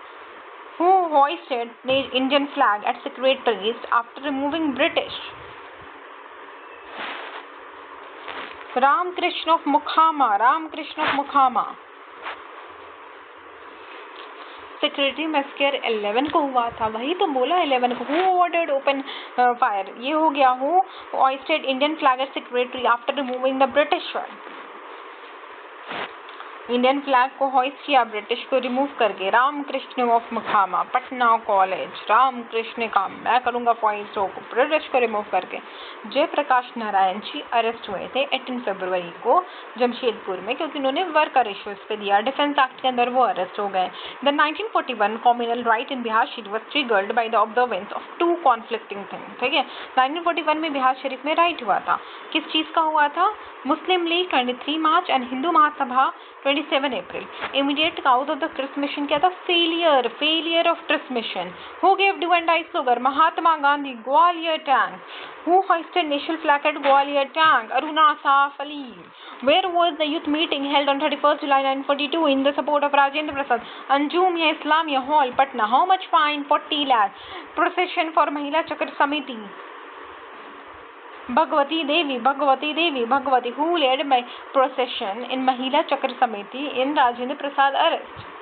Who hoisted the Indian flag at Secretaries after removing British? Ramakrishna of Mukhama, Ramakrishna of Mukhama. Secretary massacre 11 को हुआ था, वही तो बोला 11 को। Who ordered open fire? ये हो गया। Who hoisted Indian flag at Secretary after removing the British one? Indian flag को हॉइस्ट किया ब्रिटिश को रिमूव करके। Ramakrishna of Mukhama, Patna college. रामकृष्ण ने कहा मैं करूंगा हॉइस्ट को, ब्रिटिश को रिमूव करके। जयप्रकाश नारायण जी अरेस्ट हुए थे 18 फरवरी को जमशेदपुर में, क्योंकि उन्होंने वर्कर इश्यूज पे दिया, डिफेंस एक्ट के अंदर वो अरेस्ट हो गए। The 1941 communal riot in Bihar Sharif was triggered by the observance of two conflicting things, ठीक है। 1941 में बिहार शरीफ में राइट हुआ था, किस चीज का हुआ था? Muslim League 23 March and Hindu Mahasabha 27 April. Immediate cause of the Cripps mission क्या था? Failure of Cripps mission. Who gave do and die slogan? Mahatma Gandhi. Gwalior tank. Who hoisted national flag at Gwalior tank? Aruna Asaf Ali. Where was the youth meeting held on 31st July 1942 in the support of Rajendra Prasad? Anjumia Islamia Hall, Patna. How much fine? 40 lakh. Procession for Mahila Chakra Samiti. Bhagwati Devi, who led by procession in Mahila Chakra Samiti in Rajendra Prasad arrest?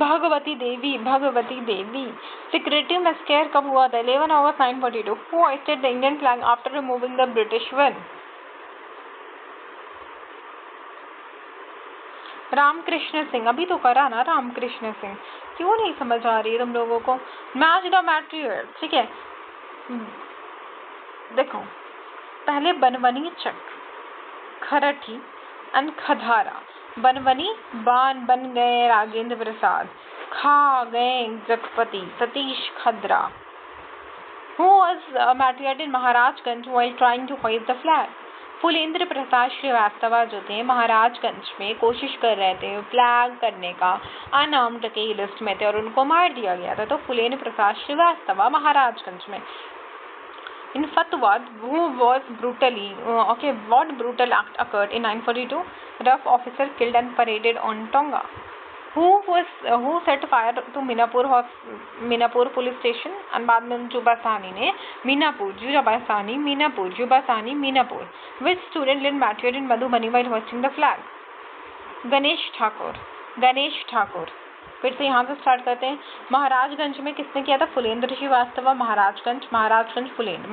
Bhagwati Devi. Secretary massacre कब हुआ था? 11 अगस्त 1942। Who hoisted the Indian flag after removing the British one? Ramakrishna Singh. अभी तो करा ना रामकृष्ण सिंह, क्यों नहीं समझ आ रही है तुम लोगों को? मैच द मैटेरियल, ठीक है। देखो, पहले बनवनी चक, खरठी एंड खधारा। बनवनी बान बन गए राजेंद्र प्रसाद, खा गए Jagapati Satish खद्रा। Who was martyred in Maharajganj while trying to hoist the flag? Phulendra प्रसाद श्रीवास्तव जो थे महाराजगंज में कोशिश कर रहे थे फ्लैग करने का, अनार्म्ड के लिस्ट में थे और उनको मार दिया गया था। तो फुलेंद्र प्रसाद श्रीवास्तव महाराजगंज में। In Fatwa, who was what brutal act occurred in 1942? Rough officer killed and paraded on Tonga. Who set fire to Minapur police station? और बाद में जुबासानी ने Minapur. Which student led martyred in Madhubani while hoisting the flag? Ganesh Thakur. फिर से यहाँ से start करते हैं। महाराजगंज में किसने किया था? फुलेंद्र श्रीवास्तव। महाराजगंज फुलेंद्र,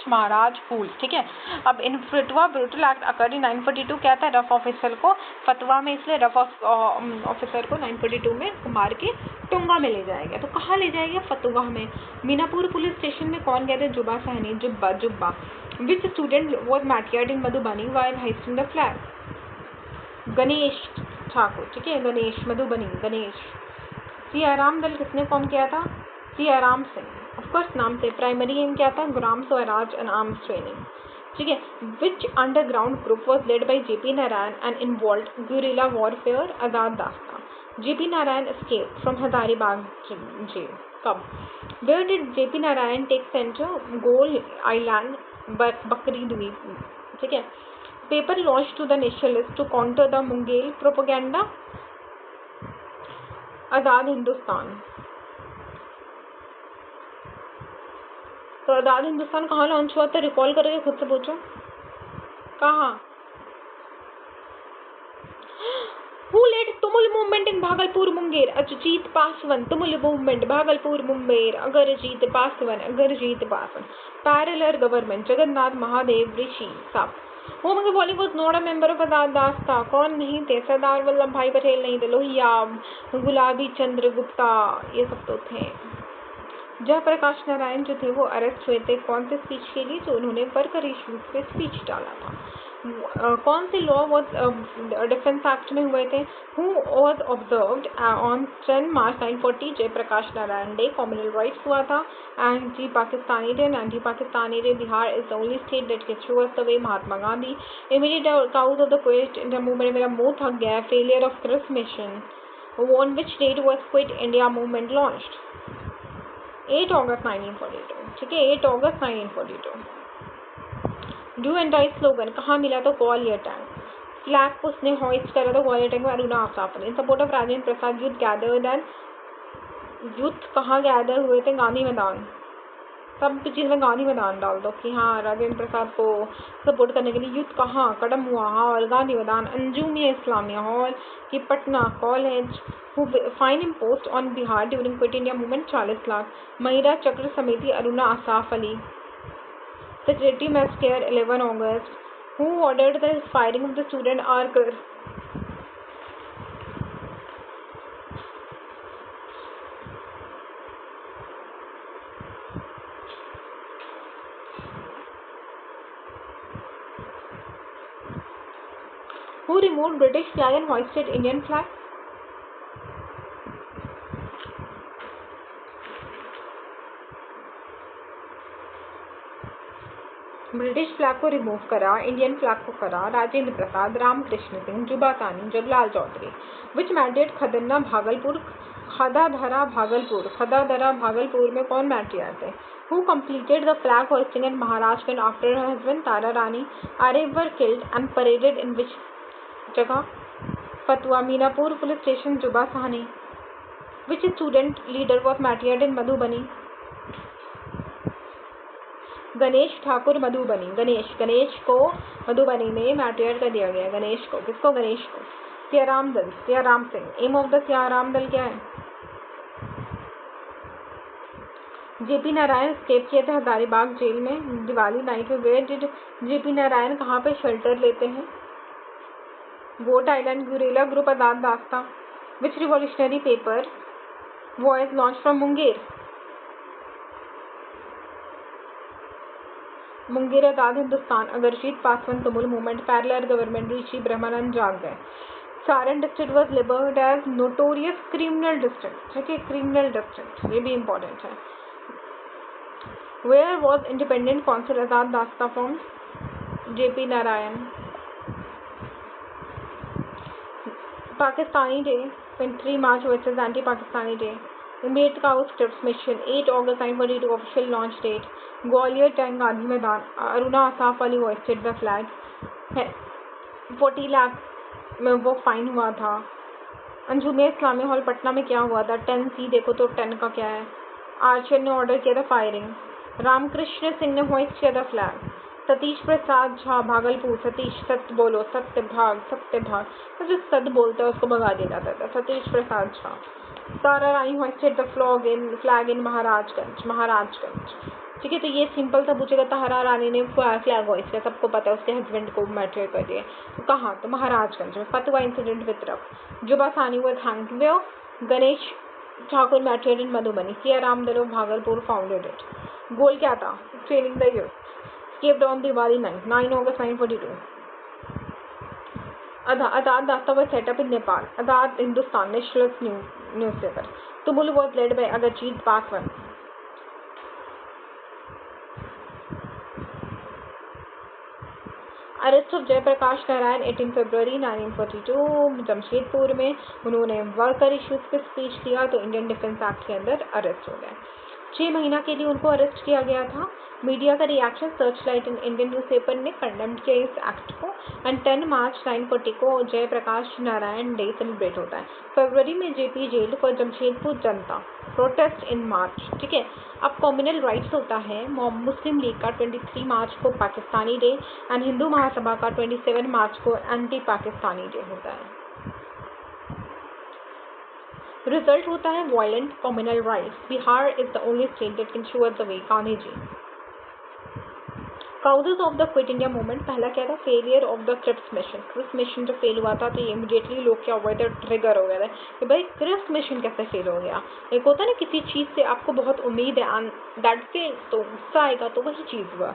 महाराज फूल, ठीक है। अब इन फतवा ब्रूटल एक्ट अकर्ड इन 1942 क्या था? रफ ऑफिसर को फतवा में, इसलिए रफ ऑफिसर को 1942 में मार के टोंगा में ले जाएगा। तो कहाँ ले जाएगा? फतवा में। मीनापुर पुलिस स्टेशन में कौन गए थे? Jubba. Which student was martyred in Madhubani while hoisting the flag? Ganesh Thakur, ठीक है। गणेश। सियाराम दल किसने फॉर्म किया था? सियाराम सिंह, ऑफकोर्स नाम से। प्राइमरी एम क्या था? Gram Swaraj and arms training, ठीक है। Which underground group was led by JP Narayan and involved guerrilla warfare? Azad Dasta. JP Narayan escape from Hazaribagh jail. कब? Where did JP Narayan take centre? Gol island, Bakri Dweep, ठीक है। Paper launched to the nationalists to counter the Mughal propaganda? Azad Hindustan. तो आजाद हिंदुस्तान कहाँ launch हुआ था? Recall करके खुद से पूछो, कहाँ? Who led Tumul movement in Bhagalpur Munger? Ajit Paswan. Tumul movement Bhagalpur Munger, Agarjit Paswan. Parallel government, Jagannath Mahadev Rishi साहब। वो मगर Bollywood not a member of Azad Dasta, कौन नहीं थे? सरदार वल्लभ भाई पटेल नहीं थे, लोहिया, गुलाबी चंद्र गुप्ता, ये सब तो थे। जयप्रकाश नारायण जो थे वो अरेस्ट हुए थे कौन से स्पीच के लिए? जो उन्होंने वर्कर इश्यूज पे स्पीच डाला था। कौन से लॉ वॉज डिफेंस एक्ट में हुए थे? Who was observed on 10 March 1940, Jayaprakash Narayan day, communal riots हुआ था। Anti Pakistani day, Bihar is the only state that can show us the way, Mahatma Gandhi. Immediate cause of the quit India movement, मेरा मुंह थक गया है, failure of Cripps mission. On which date was quit India movement launched? 8 अगस्त 1942, ठीक है, 8 अगस्त 1942। Do and die slogan कहाँ मिला? तो ग्वालियर टैंक। फ्लैग को उसने हॉइस्ट करा था ग्वालियर टैंक में, अरुणा आफताब ने। इन support of Rajendra Prasad youth gathered and, youth कहाँ गैदर हुए थे? गांधी मैदान। सब चीज़ में गांधी मैदान डाल दो कि हाँ राजेंद्र प्रसाद को सपोर्ट करने के लिए यूथ कहाँ? कदम हुआ हॉल, गांधी मैदान, अंजुमिया इस्लामिया हॉल की Patna college. Who fine imposed on Bihar during quit India movement? 40 lakh. Mahila Chakra Samiti Aruna Asaf Ali. Secretary massacre 11 August. Who ordered the firing of the student Archer? Who removed British flag and hoisted Indian flag? British flag को remove करा, Indian flag को करा राजेंद्र प्रसाद, रामकृष्ण सिंह, जुबा तानी, Jaglal Chaudhary. Which mandate खदन्ना भागलपुर, खदाधरा भागलपुर, खदाधरा भागलपुर में कौन मैट्री आते? Who completed the flag hoisting in Maharashtra after her husband? Tara Rani. Are were killed and paraded in which जगह? Fatua Minapur police station, Jubba Sahni. Which student leader was martyred in Madhubani? Ganesh Thakur Madhubani. Ganesh को मधुबनी में मैट्रियार्ड कर दिया गया। गणेश को, किसको? गणेश को। Siyaram Dal, Siyaram Singh. Aim of the Siyaram Dal क्या है? जेपी नारायण स्केप किए थे हजारीबाग जेल में दिवाली नाइट में। वेयर डिड जेपी नारायण कहाँ पे शेल्टर लेते हैं? गोट island. Gurela group Azad Dasta. Which revolutionary paper was launch from Munger? Munger Azad Hindustan. Agarjit Paswan Tumul movement, parallel government, Rishi Brahmanand जाग गए। Saran district was labelled as notorious criminal district, ठीक है, क्रिमिनल डिस्ट्रिक्ट, ये भी इंपॉर्टेंट है। Where was independent council Azad Dasta from? JP Narayan. Pakistani day 23 March versus anti Pakistani day. Immediate cause Cripps mission 8 August 1942 official launch date. Gwalior tank, Gandhi मैदान, Aruna Asaf Ali होइस्टेड the flag. 40 lakh में वो fine हुआ था। अंजुमिया इस्लामिया हॉल पटना में क्या हुआ था? 10C देखो तो 10 का क्या है? आर्चर ने ऑर्डर किया था फायरिंग। रामकृष्ण सिंह ने होइस्ट किया था फ्लैग। सतीश प्रसाद झा भागलपुर। सतीश, सत्य बोलो, सत्य भाग, सत्य भाग, तो जो सत्य बोलता है उसको भगा दिया जाता था। सतीश प्रसाद झा। तारा रानी होइस्टेड द फ्लैग इन महाराजगंज, ठीक है। तो ये सिंपल सा पूछेगा, तारा रानी ने फ्लैग होइस्ट किया, सबको पता है, उसके हस्बैंड को मैटर कर दिया। तो कहाँ? तो महाराजगंज में। फतवा इंसिडेंट वितरक। Jubba Sahni was hanged where? Ganesh Thakur martyr in Madhubani. Siyaram Dal Bhagalpur founded it. Goal क्या था? Training the youth. Escaped on Diwali night, 9 August 1942. Azad Dasta was set up in Nepal. Azad Hindustan, nationalist newspaper. Tumul was led by Agarjeet Paswan. Arrest of Jayaprakash Narayan 18 फरवरी 1942 जमशेदपुर में। उन्होंने worker issues पे speech दिया तो Indian defence act के अंदर arrest हो गए। 6 महीना के लिए उनको अरेस्ट किया गया था। मीडिया का reaction, search light in Indian newspaper ने कंडेम्ड किया इस एक्ट को। एंड 10 मार्च 1940 को जयप्रकाश नारायण डे सेलिब्रेट होता है। फरवरी में JP jail for Jamshedpur Janata, protest in मार्च, ठीक है। अब कॉम्युनल राइट्स होता है मुस्लिम लीग का 23 मार्च को पाकिस्तानी डे एंड हिंदू महासभा का 27 मार्च को एंटी पाकिस्तानी डे होता है। रिजल्ट होता है violent communal riots. Bihar is the only state that can show us the way, Gandhi ji. Causes of the quit India movement, पहला क्या था, failure of the Cripps mission. Cripps mission जब फेल हुआ था तो इमीडिएटली लोग क्या हुए थे, ट्रिगर हो गए थे कि भाई क्रिप्स मिशन कैसे फेल हो गया। एक होता है ना किसी चीज़ से आपको बहुत उम्मीद है एंड दैट फेल, तो गुस्सा आएगा, तो वही चीज़ हुआ।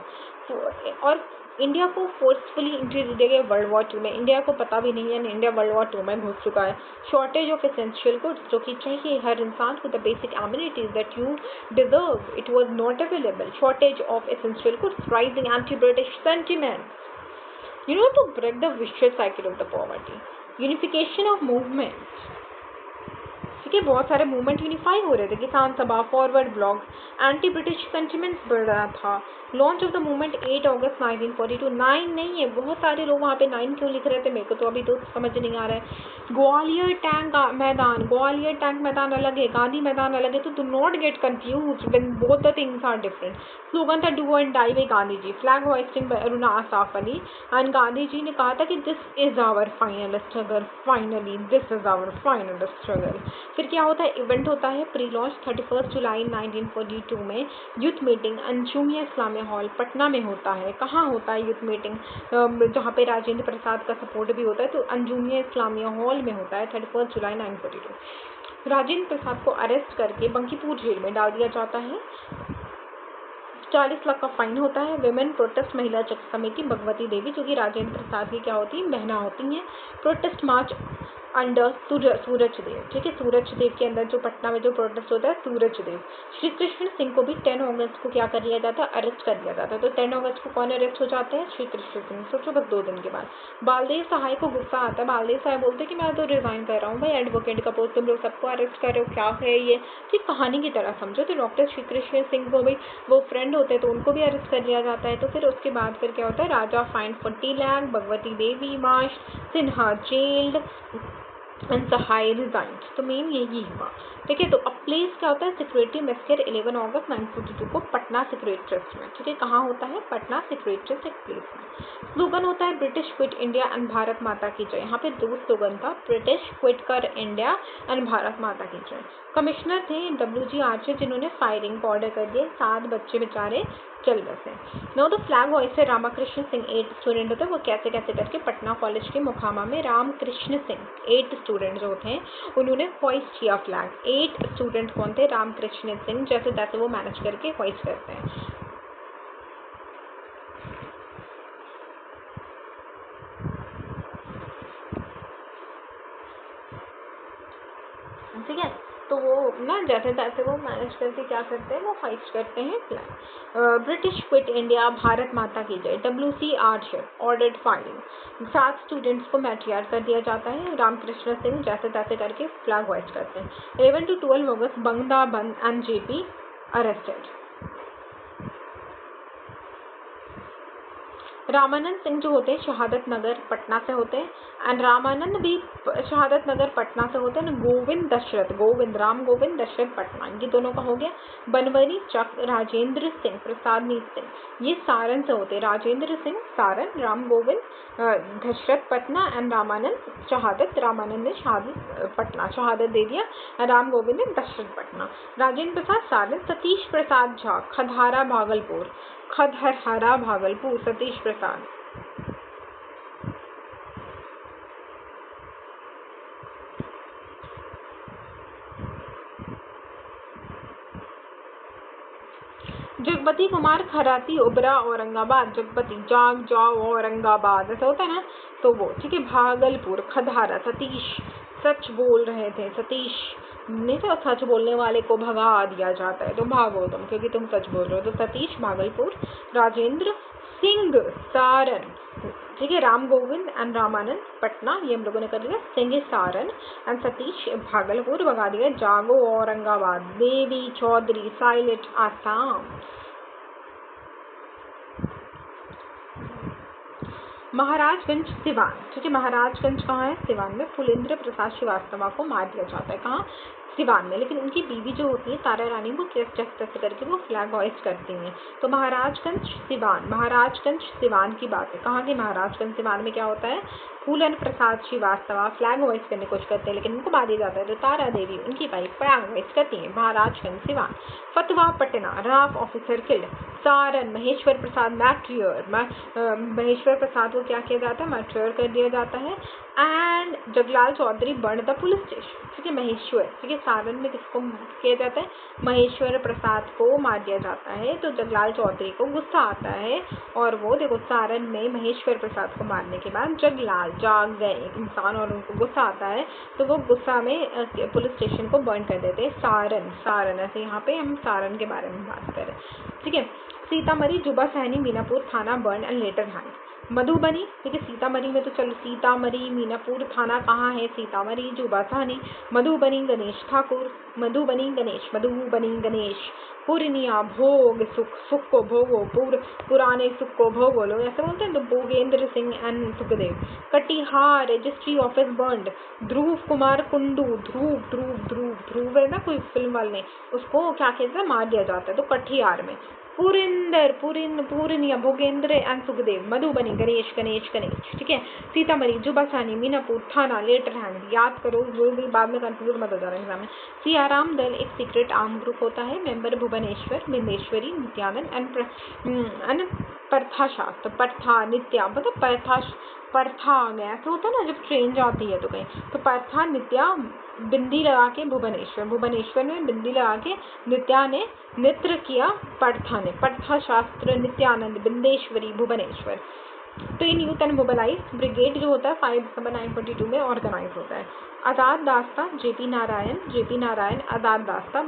और इंडिया को फोर्सफुली एंट्री दे दिया गया वर्ल्ड वॉर 2 में। इंडिया को पता भी नहीं है, इंडिया वर्ल्ड वॉर 2 में घुस चुका है। शॉर्टेज ऑफ एसेंशियल गुड्स, जो कि चाहिए हर इंसान को, the basic amenities that you deserve, it was not available. Shortage of essential goods, rising anti British sentiments, to break the vicious cycle of the poverty. Unification of movement, ठीक है, बहुत सारे मूवमेंट यूनिफाई हो रहे थे, किसान सभा, forward block, anti British sentiments बढ़ रहा था। लॉन्च ऑफ द मूवमेंट 8 अगस्त 1942, 9 नहीं है, बहुत सारे लोग वहाँ पे 9 क्यों लिख रहे थे, मेरे को तो अभी तो समझ नहीं आ रहा है। ग्वालियर टैंक मैदान, ग्वालियर टैंक मैदान अलग है, गांधी मैदान अलग है, तो do not get confuse when both the things are different. Slogan था do and die by Gandhi ji, flag hoisting by Aruna Asaf Ali, and Gandhi ji ने कहा था कि this is our final struggle, finally this is our final struggle. फिर क्या होता है, इवेंट होता है प्री लॉन्च 31 जुलाई 1942 में youth meeting Anjumiya Islamia hall Patna में होता है। कहाँ होता है यूथ मीटिंग, जहाँ पे राजेंद्र प्रसाद का सपोर्ट भी होता है, तो अंजुमिया इस्लामिया हॉल में होता है 31 जुलाई 1942। राजेंद्र प्रसाद को अरेस्ट करके बंकीपुर जेल में डाल दिया जाता है। 40 लाख का फाइन होता है। विमेन प्रोटेस्ट महिला समिति भगवती देवी, जो कि राजेंद्र प्रसाद की क्या होती है, बहना होती हैं। प्रोटेस्ट मार्च अंडर सूरज देव, ठीक है, सूरज देव के अंदर जो पटना में जो प्रोटेस्ट होता है, सूरज देव। श्री कृष्ण सिंह को भी 10 अगस्त को क्या कर लिया जाता है, अरेस्ट कर लिया जाता है। तो 10 अगस्त को कौन अरेस्ट हो जाते हैं, श्री कृष्ण सिंह। सोचो बस 2 दिन के बाद बालदेव सहाय को गुस्सा आता है। बालदेव सहाय बोलते हैं कि मैं तो रिजाइन कर रहा हूँ भाई, एडवोकेट का पोस्ट, तुम लोग सबको अरेस्ट कर रहे हो, क्या है ये, ठीक कहानी की तरह समझो। तो डॉक्टर श्री कृष्ण सिंह को भी वो फ्रेंड होते हैं, तो उनको भी अरेस्ट कर लिया जाता है। तो फिर उसके बाद फिर क्या होता है, Raja fine 40 lakh, Bhagwati Devi March, Sinha jailed and Sahay resign. तो मेन यही हुआ, ठीक है। तो अब प्लेस क्या होता है, सिक्योरिटी मेस्केर 11 अगस्त 1942 को पटना सिक्योरिटी ट्रस्ट में, ठीक है, कहाँ होता है, पटना सिक्योरिटी ट्रस्ट एक प्लेस में। स्लोगन होता है British quit India and Bharat माता की जय। यहाँ पे 2 स्लोगन था, ब्रिटिश क्विट कर इंडिया एंड भारत माता की जय। कमिश्नर थे WG आर्चर, जिन्होंने फायरिंग को ऑर्डर कर दिए, 7 बच्चे बेचारे चल बसे। Know the flag voice Ramakrishna Singh 8 student होते हैं, वो कैसे कैसे करके पटना कॉलेज के मुखामा में रामकृष्ण सिंह 8 स्टूडेंट जो थे उन्होंने होइस्ट किया फ्लैग। 8 स्टूडेंट कौन थे, रामकृष्ण सिंह, जैसे तैसे वो मैनेज करके होइस्ट करते हैं। ठीक है, तो वो ना जैसे तैसे वो मैनेज करके क्या करते हैं, वो हाइस्ट करते हैं flag. British quit India Bharat माता की जय, WC Archer ordered firing. 7 students को मैट्रियार कर दिया जाता है। रामकृष्ण सिंह जैसे तैसे करके फ्लैग हाइस्ट करते हैं। 11 to 12 अगस्त बंगदा बंद and JP arrested. Ramanand Singh जो होते हैं शहादत नगर पटना से होते हैं, एंड रामानंद भी शहादत नगर पटना से होते हैं। गोविंद दशरथ, गोविंद राम गोविंद दशरथ पटना, ये दोनों का हो गया। बनवरी चक राजेंद्र सिंह प्रसाद मीत सिंह, ये सारण से होते हैं। राजेंद्र सिंह सारण, राम गोविंद दशरथ पटना एंड रामानंद शहादत। रामानंद ने शहादत पटना शहादत दे दिया, राम गोविंद ने दशरथ पटना। राजेंद्र प्रसाद सारण, सतीश प्रसाद झा खदहारा भागलपुर, खदहरा भागलपुर, सतीश प्रसाद। जगपति कुमार खराती उबरा औरंगाबाद, जगपति जाग जाओ औरंगाबाद ऐसा होता है ना, तो वो ठीक है। भागलपुर खदहारा, सतीश सच बोल रहे थे, सतीश नहीं तो सच बोलने वाले को भगा दिया जाता है, तो भागो तुम क्योंकि तुम सच बोल रहे हो। तो सतीश भागलपुर, राजेंद्र सिंह सारण, ठीक है। राम गोविंद एंड रामानंद पटना, ये हम लोगों ने कर लिया। सिंह सारण एंड सतीश भागलपुर, भगा दिया जागो औरंगाबाद। देवी चौधरी साइलेंट आसाम। महाराजगंज सिवान, ठीक है, महाराजगंज कहाँ है, सिवान में। फुलेंद्र प्रसाद श्रीवास्तव को मार दिया जाता है, कहाँ, सिवान में। लेकिन उनकी बीवी जो होती है तारा रानी, वो किस कैसे करके वो फ्लैग हॉइस्ट करती हैं। तो महाराजगंज सिवान की बात है। कहाँ के महाराजगंज सिवान में क्या होता है, फूलन प्रसाद श्रीवास्तव फ्लैग हॉइस्ट करने की कोशिश करते हैं, लेकिन उनको मार दिया जाता है। तो तारा देवी उनकी वाइफ फ्लैग हॉइस्ट करती है। Maharajganj Siwan. Fatwa Patna, RAF officer killed. Saran, Maheshwar Prasad martyr, Maheshwar Prasad को क्या किया जाता है, मैट्रियर कर दिया जाता है। And Jaglal Chaudhary burn the police station. ठीक है, महेश्वर, ठीक है, सारण में किसको किया जाता है, महेश्वर प्रसाद को मार दिया जाता है। तो जगलाल चौधरी को गुस्सा आता है और वो देखो सारण में महेश्वर प्रसाद को मारने के बाद जगलाल जाग गए एक इंसान और उनको गुस्सा आता है, तो वो गुस्सा में पुलिस स्टेशन को बर्न कर देते हैं। सारण ऐसे यहाँ पे हम सारण के बारे में बात करें। ठीक है, सीतामढ़ी, जुबा सहनी, मीनापुर थाना burn and later hang. Madhubani, ठीक है, सीतामढ़ी में तो चलो सीतामढ़ी, मीनापुर थाना कहाँ है, सीतामढ़ी, जुबा सहनी। मधुबनी, गणेश ठाकुर, मधुबनी गणेश। पूर्णिया, भोग सुख को भोगो, पुराने सुख को भोगो, लोग ऐसे बोलते हैं। तो Bhogendra Singh and Sukhdev. Katihar, registry office burned. Dhruv Kumar Kundu, Dhruv है ना कोई फिल्म वाले, उसको क्या कहते हैं, मार दिया जाता है। तो कटिहार में। पूर्णिया, भोगेंद्र एंड सुखदेव। मधुबनी, गणेश। ठीक है, सीतामढ़ी, जुबा सहनी, मीनापुर थाना, लेटर हैंड। याद करो, जो भी बाद में कंफ्यूज मत हो जाना एग्जाम में। सियाराम दल एक सीक्रेट आर्म ग्रुप होता है। मेंबर भुवनेश्वर, बिंदेश्वरी, नित्यानंद एंड पर्था शास्त्र। पर्था, नित्या, मतलब पर्था आ गया, ऐसा होता है ना जब ट्रेन जाती है तो कहीं, तो पर्था, नित्या, बिंदी लगा के भुवनेश्वर में बिंदी लगा के नित्या ने नृत्य किया, पर्था शास्त्र, नित्यानंद, बिंदेश्वरी, भुवनेश्वर। तो इन यूथ एंड मोबिलाइज ब्रिगेड जो होता है 5 दिसंबर 1942 में ऑर्गेनाइज होता है। आज़ाद दास्ता, जेपी नारायण आज़ाद दास्ता,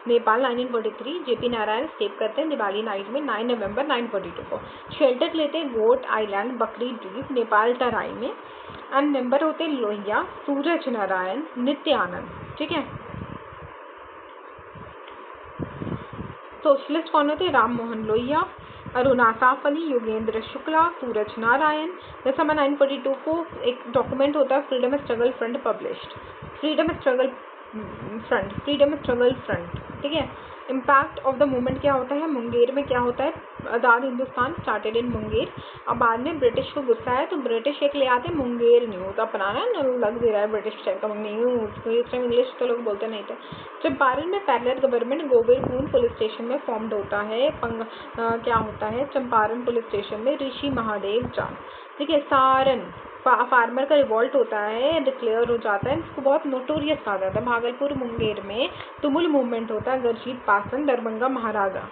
नेपाल 1943। जेपी नारायण स्केप करते हैं दिवाली नाइट में 9 नवंबर 1942 को। शेल्टर लेते हैं गोट आइलैंड, बकरी द्वीप, नेपाल तराई में। एंड मेंबर होते हैं लोहिया, सूरज नारायण, नित्यानंद। ठीक है, सोशलिस्ट कौन होते हैं, राम मोहन लोहिया, अरुणा साफली, योगेंद्र शुक्ला, सूरज नारायण। दिसंबर 1942 को एक डॉक्यूमेंट होता है freedom struggle front published. Freedom struggle front. ठीक है, इम्पैक्ट ऑफ द मूवमेंट क्या होता है, मुंगेर में क्या होता है, आज़ाद हिंदुस्तान स्टार्टेड इन मुंगेर। अब बाद में ब्रिटिश को गुस्सा है तो ब्रिटिश एक ले आते मुंगेर न्यूज़, तो अपना ना लग दे रहा है ब्रिटिश टाइप का न्यूज़, तो इस टाइम इंग्लिश तो लोग बोलते नहीं थे। चंपारण में पैरेलल गवर्नमेंट गोविलपूर पुलिस स्टेशन में फॉर्म्ड होता है। क्या होता है चंपारण पुलिस स्टेशन में, ऋषि महादेव जान। ठीक है, सारण फार्मर का रिवॉल्ट होता है, डिक्लेयर हो जाता है, इसको बहुत नोटोरियस कहा जाता है। भागलपुर मुंगेर में तुमुल मूवमेंट होता है, गरजीत पासन, दरभंगा महाराजा।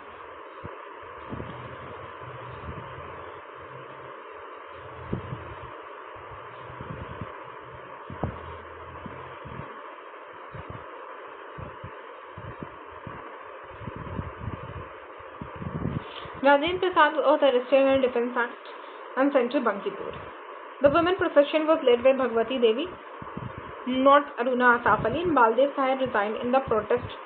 Rajendra Prasad was arrested in Defence Act and sent to Bankipur. The women procession was led by Bhagwati Devi, not Aruna Asaf Ali, and Baldev Sahib resigned in the protest